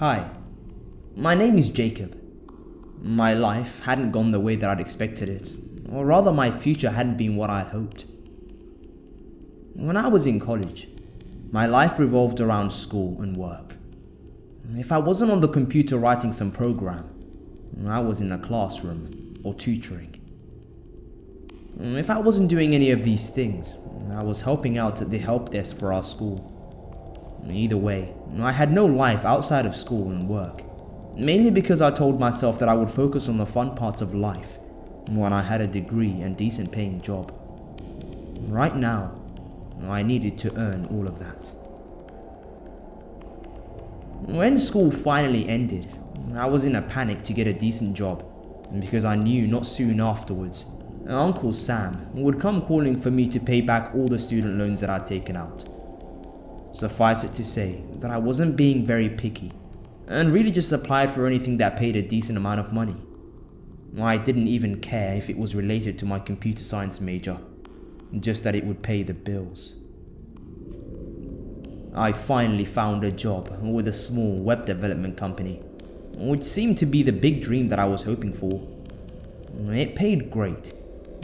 Hi, my name is Jacob. My life hadn't gone the way that I'd expected it, or rather my future hadn't been what I'd hoped. When I was in college, my life revolved around school and work. If I wasn't on the computer writing some program, I was in a classroom or tutoring. If I wasn't doing any of these things, I was helping out at the help desk for our school. Either way, I had no life outside of school and work, mainly because I told myself that I would focus on the fun parts of life when I had a degree and decent paying job. Right now, I needed to earn all of that. When school finally ended, I was in a panic to get a decent job, because I knew not soon afterwards, Uncle Sam would come calling for me to pay back all the student loans that I'd taken out. Suffice it to say that I wasn't being very picky, and really just applied for anything that paid a decent amount of money. I didn't even care if it was related to my computer science major, just that it would pay the bills. I finally found a job with a small web development company, which seemed to be the big dream that I was hoping for. It paid great,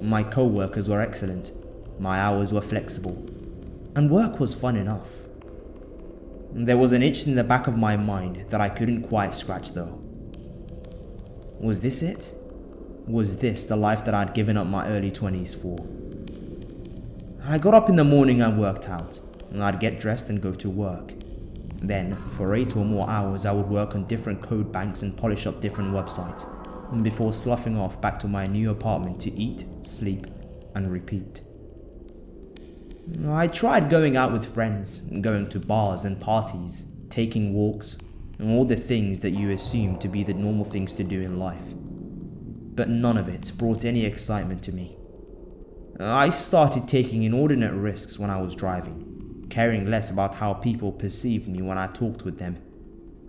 my co-workers were excellent, my hours were flexible, and work was fun enough. There was an itch in the back of my mind that I couldn't quite scratch though. Was this it? Was this the life that I'd given up my early 20s for? I got up in the morning and worked out, and I'd get dressed and go to work. Then, for 8 or more hours, I would work on different code banks and polish up different websites, before sloughing off back to my new apartment to eat, sleep, and repeat. I tried going out with friends, going to bars and parties, taking walks, and all the things that you assume to be the normal things to do in life. But none of it brought any excitement to me. I started taking inordinate risks when I was driving, caring less about how people perceived me when I talked with them,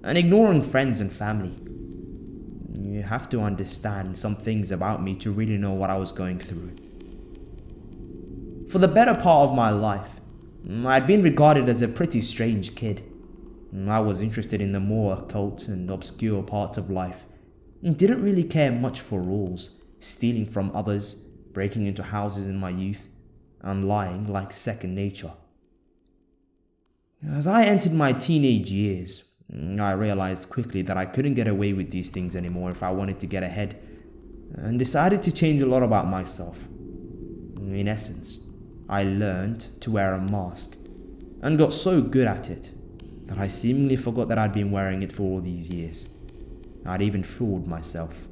and ignoring friends and family. You have to understand some things about me to really know what I was going through. For the better part of my life, I'd been regarded as a pretty strange kid. I was interested in the more occult and obscure parts of life, and didn't really care much for rules, stealing from others, breaking into houses in my youth, and lying like second nature. As I entered my teenage years, I realized quickly that I couldn't get away with these things anymore if I wanted to get ahead, and decided to change a lot about myself. In essence, I learned to wear a mask, and got so good at it that I seemingly forgot that I'd been wearing it for all these years. I'd even fooled myself.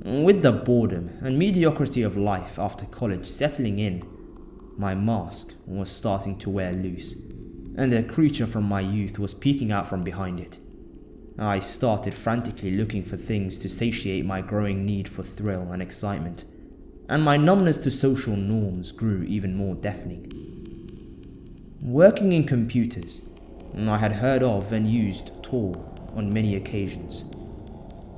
With the boredom and mediocrity of life after college settling in, my mask was starting to wear loose, and the creature from my youth was peeking out from behind it. I started frantically looking for things to satiate my growing need for thrill and excitement, and my numbness to social norms grew even more deafening. Working in computers, I had heard of and used Tor on many occasions.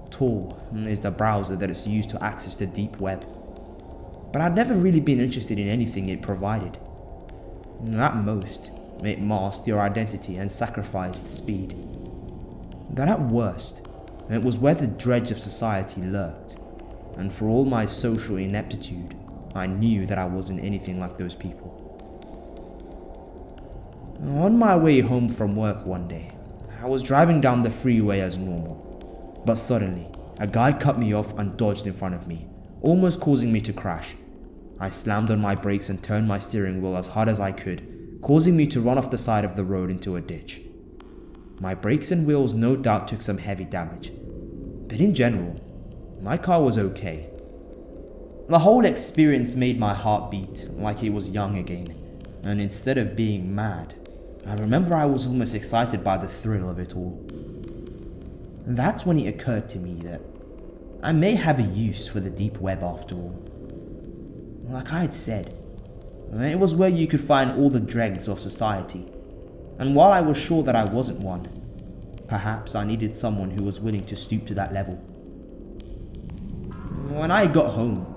Tor is the browser that is used to access the deep web, but I'd never really been interested in anything it provided. At most, it masked your identity and sacrificed speed. But at worst, it was where the dredge of society lurked, and for all my social ineptitude, I knew that I wasn't anything like those people. On my way home from work one day, I was driving down the freeway as normal, but suddenly, a guy cut me off and dodged in front of me, almost causing me to crash. I slammed on my brakes and turned my steering wheel as hard as I could, causing me to run off the side of the road into a ditch. My brakes and wheels no doubt took some heavy damage, but in general, my car was okay. The whole experience made my heart beat like it was young again, and instead of being mad, I remember I was almost excited by the thrill of it all. That's when it occurred to me that I may have a use for the deep web after all. Like I had said, it was where you could find all the dregs of society, and while I was sure that I wasn't one, perhaps I needed someone who was willing to stoop to that level. When I got home,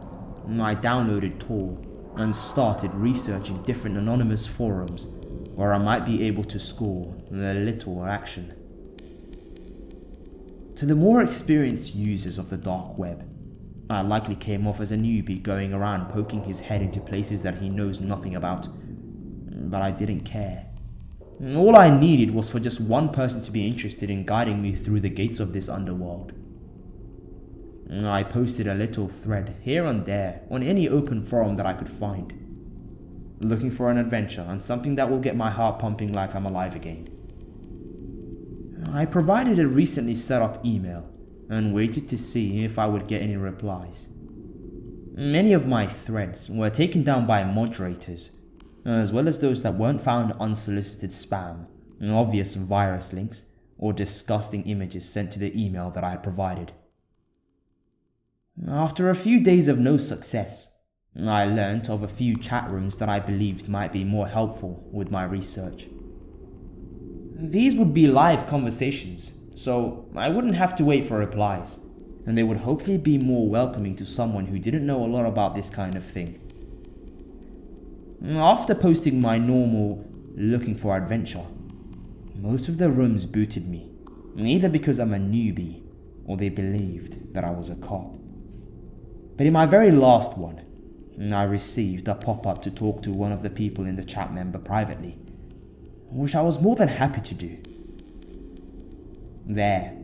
I downloaded Tor and started researching different anonymous forums where I might be able to score a little action. To the more experienced users of the dark web, I likely came off as a newbie going around poking his head into places that he knows nothing about. But I didn't care. All I needed was for just one person to be interested in guiding me through the gates of this underworld. I posted a little thread here and there on any open forum that I could find, looking for an adventure and something that will get my heart pumping like I'm alive again. I provided a recently set up email and waited to see if I would get any replies. Many of my threads were taken down by moderators, as well as those that weren't found unsolicited spam, obvious virus links, or disgusting images sent to the email that I had provided. After a few days of no success, I learnt of a few chat rooms that I believed might be more helpful with my research. These would be live conversations, so I wouldn't have to wait for replies, and they would hopefully be more welcoming to someone who didn't know a lot about this kind of thing. After posting my normal looking for adventure, most of the rooms booted me, either because I'm a newbie or they believed that I was a cop. But in my very last one, I received a pop-up to talk to one of the people in the chat member privately, which I was more than happy to do. There,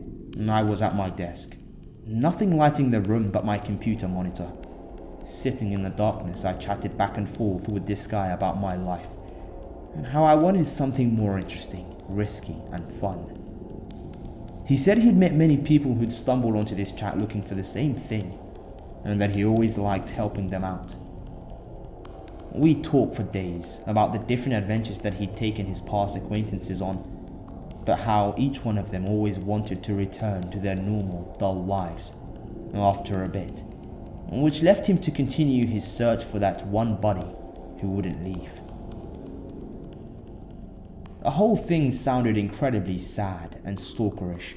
I was at my desk, nothing lighting the room but my computer monitor. Sitting in the darkness, I chatted back and forth with this guy about my life, and how I wanted something more interesting, risky, and fun. He said he'd met many people who'd stumbled onto this chat looking for the same thing, and that he always liked helping them out. We talked for days about the different adventures that he'd taken his past acquaintances on, but how each one of them always wanted to return to their normal, dull lives after a bit, which left him to continue his search for that one buddy who wouldn't leave. The whole thing sounded incredibly sad and stalkerish,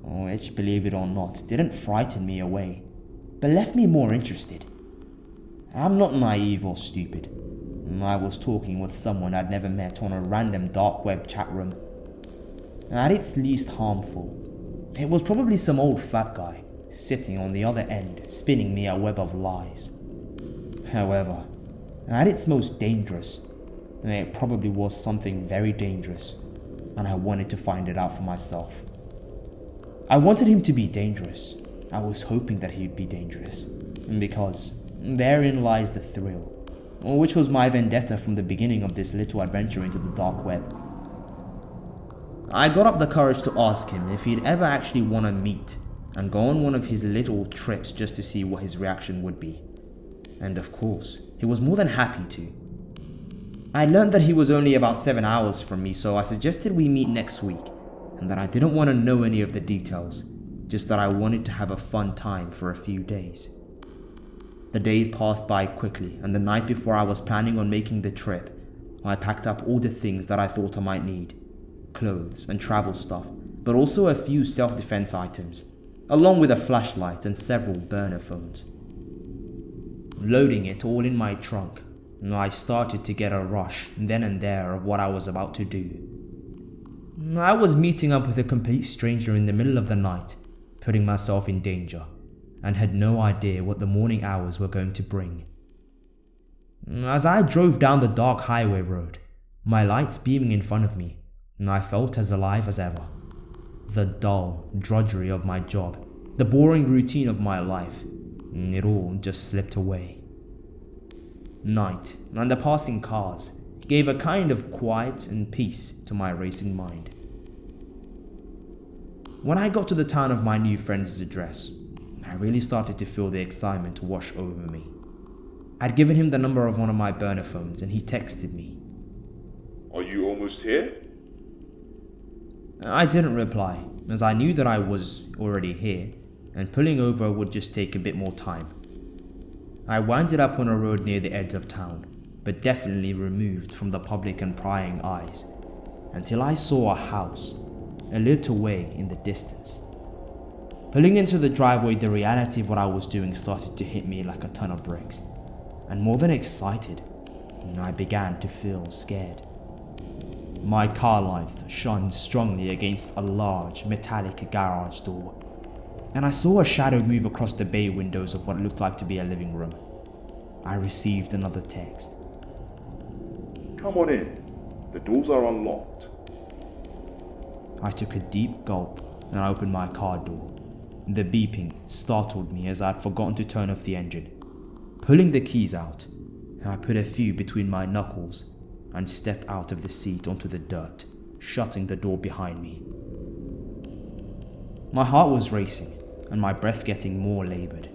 which, believe it or not, didn't frighten me away, but left me more interested. I'm not naive or stupid. I was talking with someone I'd never met on a random dark web chat room. At its least harmful, it was probably some old fat guy sitting on the other end spinning me a web of lies. However, at its most dangerous, it probably was something very dangerous, and I wanted to find it out for myself. I wanted him to be dangerous. I was hoping that he'd be dangerous, because therein lies the thrill, which was my vendetta from the beginning of this little adventure into the dark web. I got up the courage to ask him if he'd ever actually want to meet and go on one of his little trips just to see what his reaction would be. And of course, he was more than happy to. I learned that he was only about 7 hours from me, so I suggested we meet next week, and that I didn't want to know any of the details, just that I wanted to have a fun time for a few days. The days passed by quickly, and the night before I was planning on making the trip, I packed up all the things that I thought I might need. Clothes and travel stuff, but also a few self-defense items, along with a flashlight and several burner phones. Loading it all in my trunk, I started to get a rush then and there of what I was about to do. I was meeting up with a complete stranger in the middle of the night, putting myself in danger, and had no idea what the morning hours were going to bring. As I drove down the dark highway road, my lights beaming in front of me, I felt as alive as ever. The dull drudgery of my job, the boring routine of my life, it all just slipped away. Night and the passing cars gave a kind of quiet and peace to my racing mind. When I got to the town of my new friend's address, I really started to feel the excitement wash over me. I'd given him the number of one of my burner phones, and he texted me. "Are you almost here?" I didn't reply, as I knew that I was already here, and pulling over would just take a bit more time. I winded up on a road near the edge of town, but definitely removed from the public and prying eyes, until I saw a house, a little way in the distance. Pulling into the driveway, the reality of what I was doing started to hit me like a ton of bricks, and more than excited, I began to feel scared. My car lights shone strongly against a large metallic garage door, and I saw a shadow move across the bay windows of what looked like to be a living room. I received another text. Come on in. The doors are unlocked. I took a deep gulp and I opened my car door. The beeping startled me as I had forgotten to turn off the engine. Pulling the keys out, I put a few between my knuckles and stepped out of the seat onto the dirt, shutting the door behind me. My heart was racing and my breath getting more labored.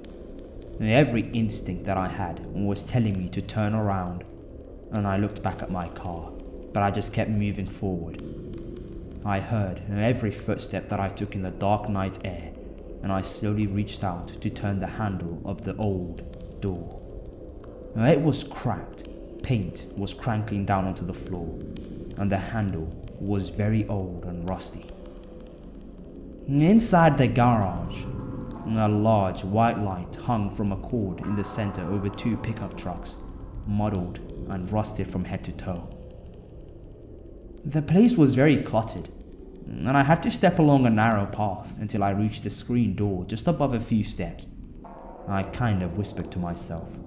Every instinct that I had was telling me to turn around, and I looked back at my car, but I just kept moving forward. I heard every footstep that I took in the dark night air, and I slowly reached out to turn the handle of the old door. It was cracked, paint was crackling down onto the floor, and the handle was very old and rusty. Inside the garage, a large white light hung from a cord in the center over two pickup trucks, muddled and rusted from head to toe. The place was very cluttered, and I had to step along a narrow path until I reached the screen door just above a few steps. I kind of whispered to myself,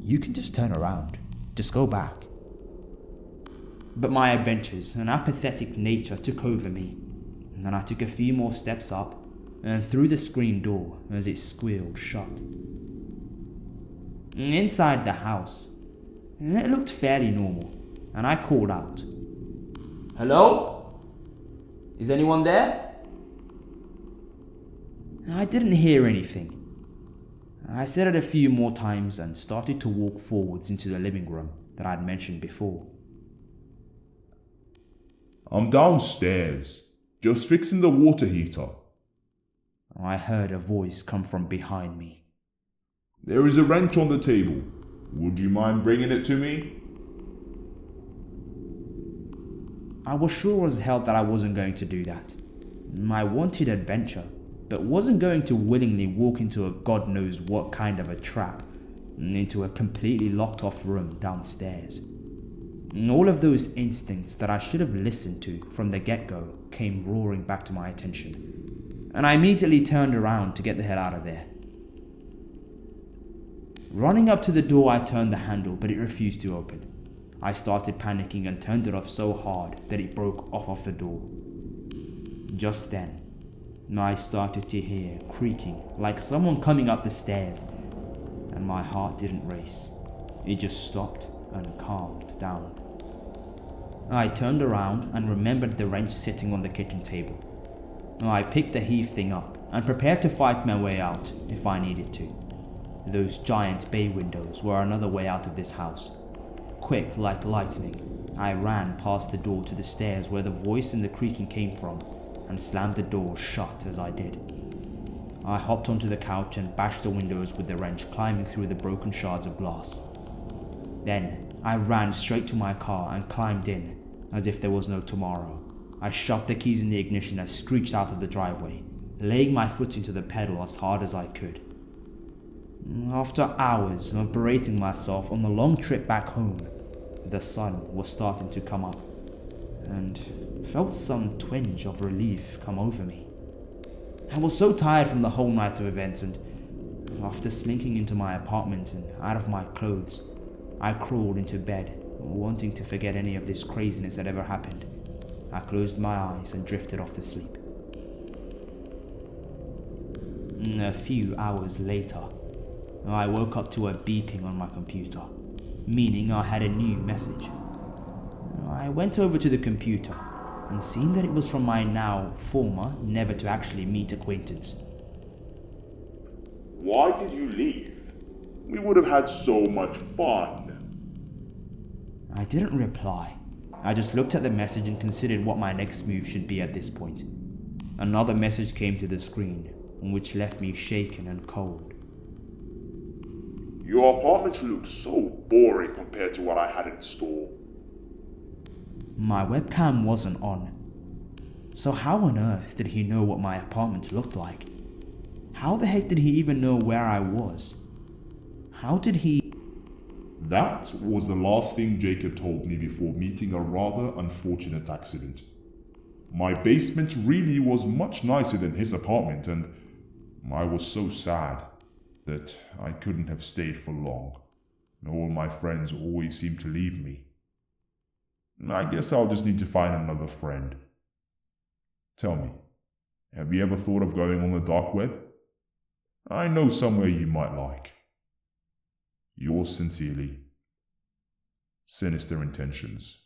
"You can just turn around, just go back." But my adventures and apathetic nature took over me, and I took a few more steps up and through the screen door as it squealed shut. Inside the house, it looked fairly normal, and I called out, "Hello? Is anyone there?" I didn't hear anything. I said it a few more times and started to walk forwards into the living room that I'd mentioned before. "I'm downstairs, just fixing the water heater." I heard a voice come from behind me. "There is a wrench on the table. Would you mind bringing it to me?" I was sure as hell that I wasn't going to do that. I wanted adventure, but wasn't going to willingly walk into a god knows what kind of a trap, into a completely locked off room downstairs. All of those instincts that I should have listened to from the get-go came roaring back to my attention, and I immediately turned around to get the hell out of there. Running up to the door, I turned the handle, but it refused to open. I started panicking and turned it off so hard that it broke off the door. Just then, I started to hear creaking like someone coming up the stairs, and my heart didn't race. It just stopped and calmed down. I turned around and remembered the wrench sitting on the kitchen table. I picked the heave thing up and prepared to fight my way out if I needed to. Those giant bay windows were another way out of this house. Quick like lightning, I ran past the door to the stairs where the voice and the creaking came from and slammed the door shut as I did. I hopped onto the couch and bashed the windows with the wrench, climbing through the broken shards of glass. Then I ran straight to my car and climbed in as if there was no tomorrow. I shoved the keys in the ignition and screeched out of the driveway, laying my foot into the pedal as hard as I could. After hours of berating myself on the long trip back home, the sun was starting to come up, and felt some twinge of relief come over me. I was so tired from the whole night of events, and after slinking into my apartment and out of my clothes, I crawled into bed, wanting to forget any of this craziness that ever happened. I closed my eyes and drifted off to sleep. A few hours later, I woke up to a beeping on my computer, meaning I had a new message. I went over to the computer and seen that it was from my now former, never to actually meet acquaintance. Why did you leave? We would have had so much fun. I didn't reply. I just looked at the message and considered what my next move should be at this point. Another message came to the screen, which left me shaken and cold. Your apartment looks so boring compared to what I had in store. My webcam wasn't on. So how on earth did he know what my apartment looked like? How the heck did he even know where I was? How did he... That was the last thing Jacob told me before meeting a rather unfortunate accident. My basement really was much nicer than his apartment, and I was so sad that I couldn't have stayed for long. All my friends always seem to leave me. I guess I'll just need to find another friend. Tell me, have you ever thought of going on the dark web? I know somewhere you might like. Yours sincerely, Sinister Intentions.